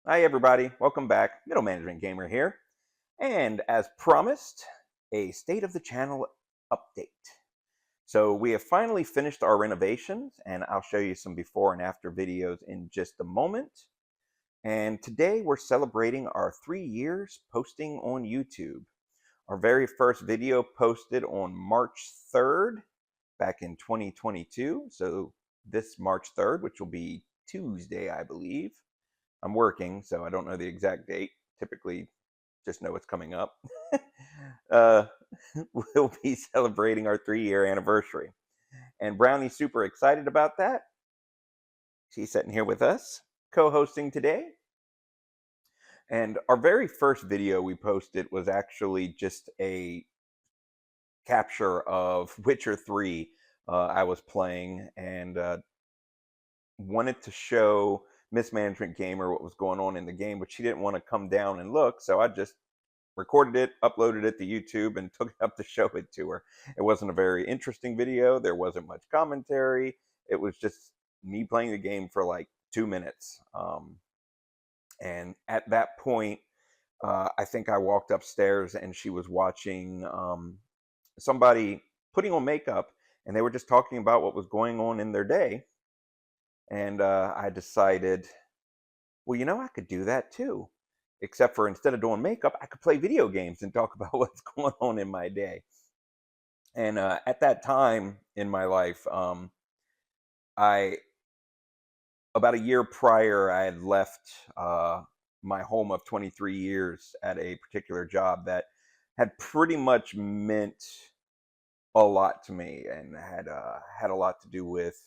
Hi, everybody. Welcome back. Middle Management Gamer here. And as promised, a state of the channel update. So, we have finally finished our renovations, and I'll show you some before and after videos in just a moment. And today we're celebrating our 3 years posting on YouTube. Our very first video posted on March 3rd back in 2022. So, this March 3rd, which will be Tuesday, I believe. I'm working, so I don't know the exact date. Typically, just know it's coming up. uh, we'll be celebrating our 3 year anniversary. And Brownie's super excited about that. She's sitting here with us, co hosting today. And our very first video we posted was actually just a capture of Witcher 3 I was playing and wanted to show Mismanagement Gamer what was going on in the game, but she didn't want to come down and look. So I just recorded it, uploaded it to YouTube, and took it up to show it to her. It wasn't a very interesting video. There wasn't much commentary. It was just me playing the game for like 2 minutes. And at that point, I think I walked upstairs and she was watching somebody putting on makeup, and they were just talking about what was going on in their day. And I decided, well, I could do that too. Except for instead of doing makeup, I could play video games and talk about what's going on in my day. And at that time in my life, I about a year prior, I had left my home of 23 years at a particular job that had pretty much meant a lot to me and had a lot to do with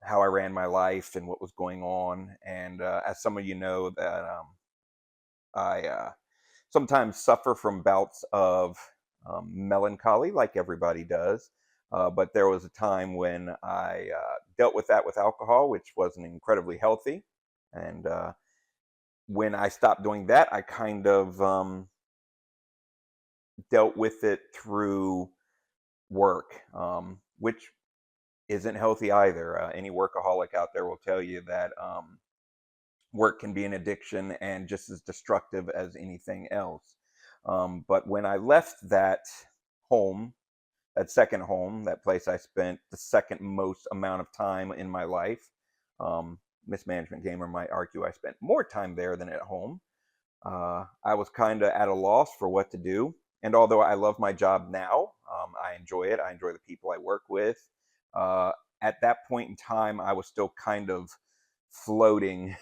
how I ran my life and what was going on. And as some of you know, that I sometimes suffer from bouts of melancholy, like everybody does. But there was a time when I dealt with that with alcohol, which wasn't incredibly healthy. And when I stopped doing that, I kind of dealt with it through work, which isn't healthy either. Any workaholic out there will tell you that work can be an addiction and just as destructive as anything else. But when I left that home, that second home, that place I spent the second most amount of time in my life, Mismanagement Gamer might argue I spent more time there than at home. I was kind of at a loss for what to do. And although I love my job now, I enjoy it. I enjoy the people I work with. Uh, at that point in time, I was still kind of floating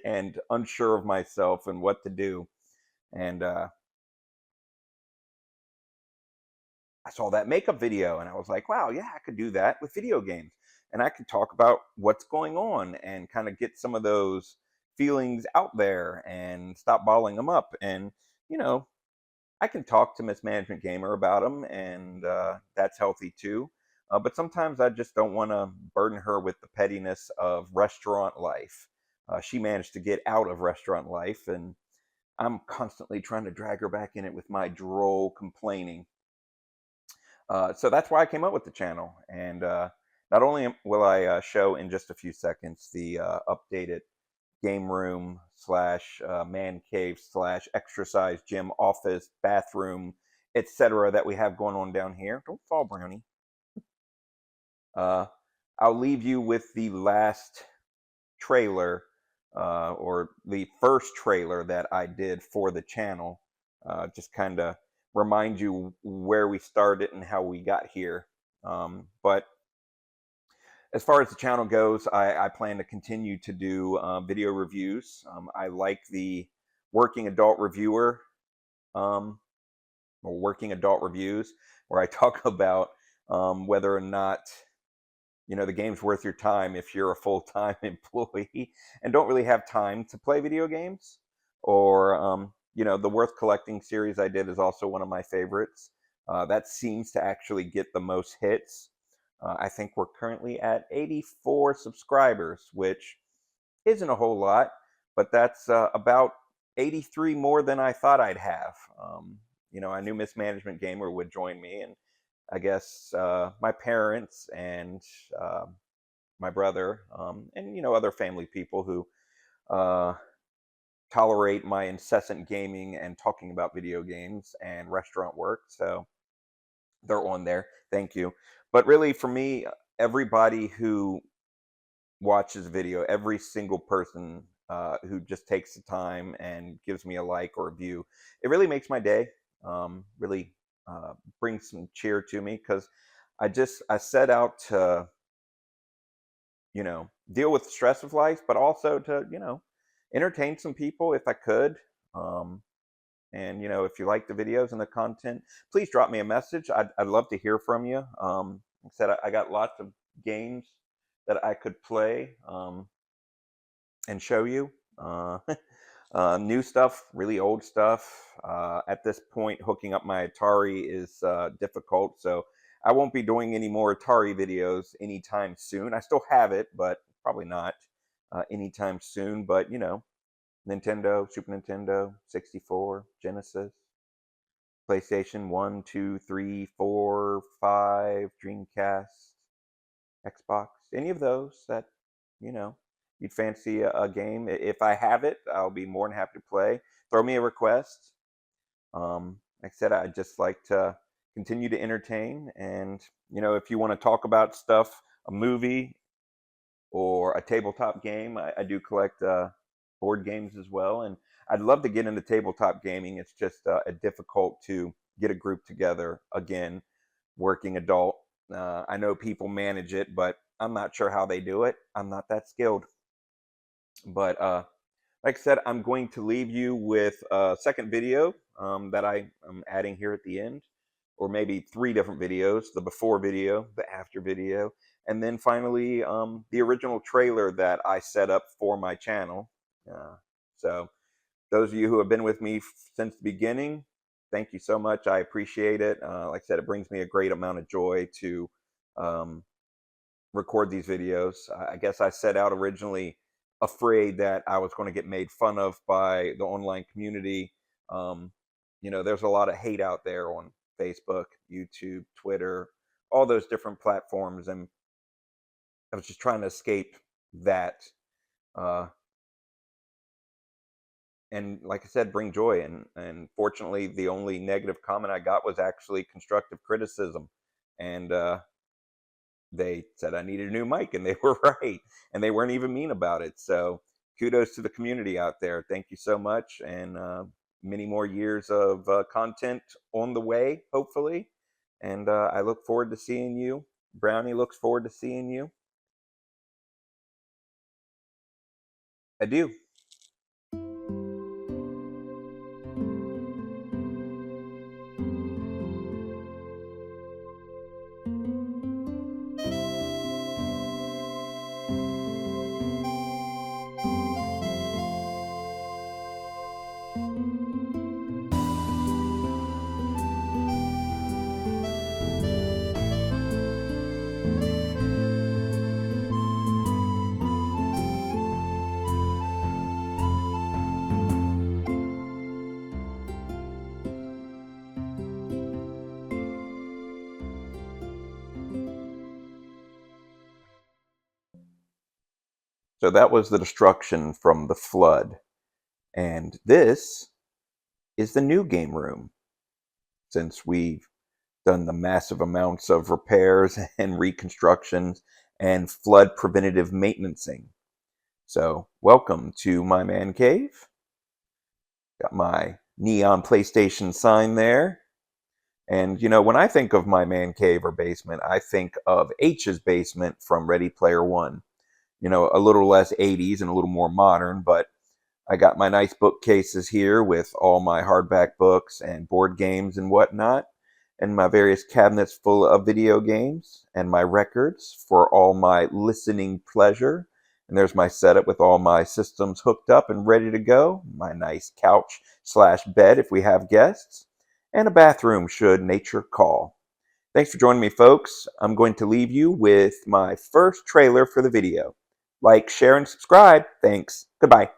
and unsure of myself and what to do. And I saw that makeup video and I was like, wow, yeah, I could do that with video games. And I could talk about what's going on and kind of get some of those feelings out there and stop bottling them up. And, you know, I can talk to Mismanagement Gamer about them, and that's healthy too. But sometimes I just don't want to burden her with the pettiness of restaurant life. She managed to get out of restaurant life, and I'm constantly trying to drag her back in it with my droll complaining. So that's why I came up with the channel. And not only will I show in just a few seconds the updated game room slash man cave slash exercise gym office bathroom, etc., that we have going on down here. Don't fall, Brownie. Uh, I'll leave you with the last trailer, or the first trailer that I did for the channel. Just kind of remind you where we started and how we got here. But as far as the channel goes, I plan to continue to do video reviews. I like the working adult reviewer, um, or working adult reviews, where I talk about whether or not the game's worth your time if you're a full-time employee and don't really have time to play video games. Or the Worth Collecting series I did is also one of my favorites. That seems to actually get the most hits. I think we're currently at 84 subscribers, which isn't a whole lot, but that's about 83 more than I thought I'd have. I knew Mismanagement Gamer would join me, and I guess my parents and my brother, and other family people who tolerate my incessant gaming and talking about video games and restaurant work. So they're on there. Thank you. But really, for me, everybody who watches video, every single person who just takes the time and gives me a like or a view, it really makes my day. Really brings some cheer to me because I set out to deal with the stress of life, but also to entertain some people if I could. Um, and if you like the videos and the content, please drop me a message. I'd love to hear from you. Like I said, I got lots of games that I could play and show you. New stuff, really old stuff. At this point, hooking up my Atari is difficult, so I won't be doing any more Atari videos anytime soon. I still have it, but probably not anytime soon. But Nintendo, Super Nintendo, 64, Genesis, PlayStation 1, 2, 3, 4, 5, Dreamcast, Xbox, any of those that, you know, you'd fancy a game. If I have it, I'll be more than happy to play. Throw me a request. Like I said, I just like to continue to entertain. And, if you want to talk about stuff, a movie or a tabletop game, I do collect board games as well. And I'd love to get into tabletop gaming. It's just difficult to get a group together. Again, working adult. I know people manage it, but I'm not sure how they do it. I'm not that skilled. But like I said, I'm going to leave you with a second video that I am adding here at the end, or maybe 3 different videos: the before video, the after video, and then finally the original trailer that I set up for my channel. So those of you who have been with me since the beginning, thank you so much. I appreciate it. Like I said, it brings me a great amount of joy to record these videos. I guess I set out originally afraid that I was going to get made fun of by the online community. There's a lot of hate out there on Facebook, YouTube, Twitter, all those different platforms, and I was just trying to escape that. And like I said, bring joy. And fortunately, the only negative comment I got was actually constructive criticism. And they said I needed a new mic, and they were right. And they weren't even mean about it. So kudos to the community out there. Thank you so much. And many more years of content on the way, hopefully. And I look forward to seeing you. Brownie looks forward to seeing you. Adieu. So that was the destruction from the flood. And this is the new game room. Since we've done the massive amounts of repairs and reconstructions and flood preventative maintenancing. So welcome to my man cave. Got my neon PlayStation sign there. And when I think of my man cave or basement, I think of H's basement from Ready Player One. A little less 80s and a little more modern, but I got my nice bookcases here with all my hardback books and board games and whatnot, and my various cabinets full of video games, and my records for all my listening pleasure. And there's my setup with all my systems hooked up and ready to go, my nice couch/bed if we have guests, and a bathroom should nature call. Thanks for joining me, folks. I'm going to leave you with my first trailer for the video. Like, share, and subscribe. Thanks. Goodbye.